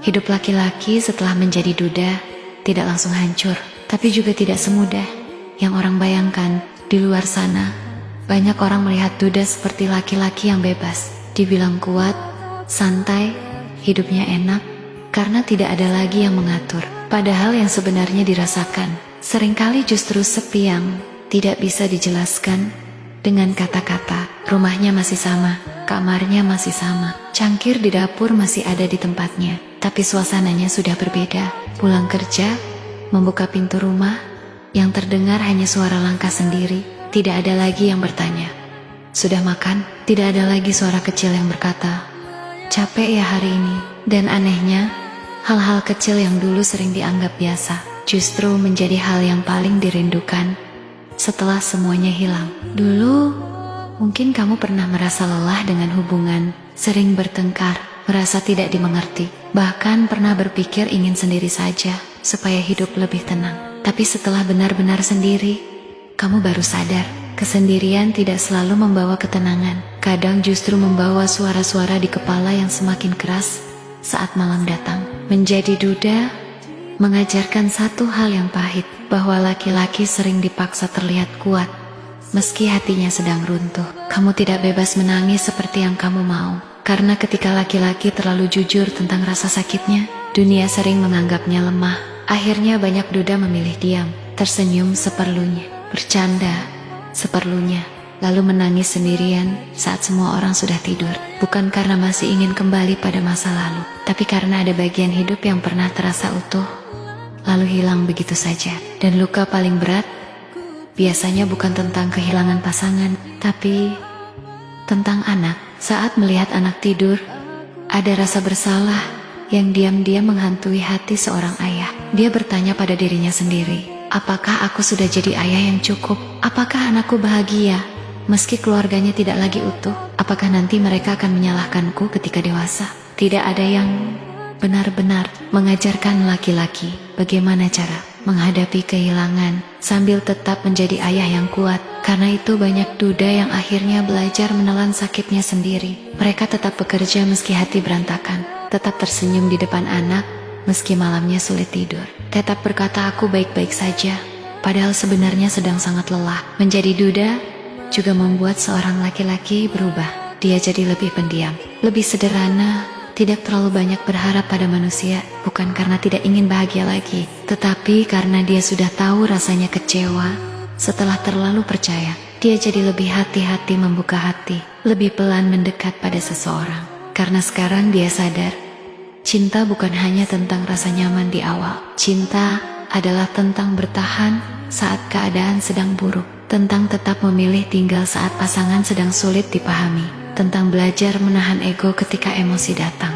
Hidup laki-laki setelah menjadi duda tidak langsung hancur, tapi juga tidak semudah yang orang bayangkan. Di luar sana, banyak orang melihat duda seperti laki-laki yang bebas, dibilang kuat, santai, hidupnya enak, karena tidak ada lagi yang mengatur. Padahal yang sebenarnya dirasakan seringkali justru sepi yang tidak bisa dijelaskan dengan kata-kata. Rumahnya masih sama, kamarnya masih sama, cangkir di dapur masih ada di tempatnya, tapi suasananya sudah berbeda. Pulang kerja, membuka pintu rumah, yang terdengar hanya suara langkah sendiri. Tidak ada lagi yang bertanya, "Sudah makan?" Tidak ada lagi suara kecil yang berkata, "Capek ya hari ini?" Dan anehnya, hal-hal kecil yang dulu sering dianggap biasa justru menjadi hal yang paling dirindukan setelah semuanya hilang. Dulu, mungkin kamu pernah merasa lelah dengan hubungan, sering bertengkar, merasa tidak dimengerti, bahkan pernah berpikir ingin sendiri saja supaya hidup lebih tenang. Tapi setelah benar-benar sendiri, kamu baru sadar, kesendirian tidak selalu membawa ketenangan. Kadang justru membawa suara-suara di kepala yang semakin keras saat malam datang. Menjadi duda mengajarkan satu hal yang pahit, bahwa laki-laki sering dipaksa terlihat kuat meski hatinya sedang runtuh. Kamu tidak bebas menangis seperti yang kamu mau, karena ketika laki-laki terlalu jujur tentang rasa sakitnya, dunia sering menganggapnya lemah. Akhirnya banyak duda memilih diam, tersenyum seperlunya, bercanda seperlunya, lalu menangis sendirian saat semua orang sudah tidur. Bukan karena masih ingin kembali pada masa lalu, tapi karena ada bagian hidup yang pernah terasa utuh lalu hilang begitu saja. Dan luka paling berat biasanya bukan tentang kehilangan pasangan, tapi tentang anak. Saat melihat anak tidur, ada rasa bersalah yang diam-diam menghantui hati seorang ayah. Dia bertanya pada dirinya sendiri, apakah aku sudah jadi ayah yang cukup? Apakah anakku bahagia meski keluarganya tidak lagi utuh? Apakah nanti mereka akan menyalahkanku ketika dewasa? Tidak ada yang benar-benar mengajarkan laki-laki bagaimana cara menghadapi kehilangan sambil tetap menjadi ayah yang kuat. Karena itu banyak duda yang akhirnya belajar menelan sakitnya sendiri. Mereka tetap bekerja meski hati berantakan, tetap tersenyum di depan anak meski malamnya sulit tidur, tetap berkata aku baik-baik saja, padahal sebenarnya sedang sangat lelah. Menjadi duda juga membuat seorang laki-laki berubah. Dia jadi lebih pendiam, lebih sederhana, tidak terlalu banyak berharap pada manusia, bukan karena tidak ingin bahagia lagi, tetapi karena dia sudah tahu rasanya kecewa setelah terlalu percaya. Dia jadi lebih hati-hati membuka hati, lebih pelan mendekat pada seseorang. Karena sekarang dia sadar, cinta bukan hanya tentang rasa nyaman di awal. Cinta adalah tentang bertahan saat keadaan sedang buruk, tentang tetap memilih tinggal saat pasangan sedang sulit dipahami, tentang belajar menahan ego ketika emosi datang.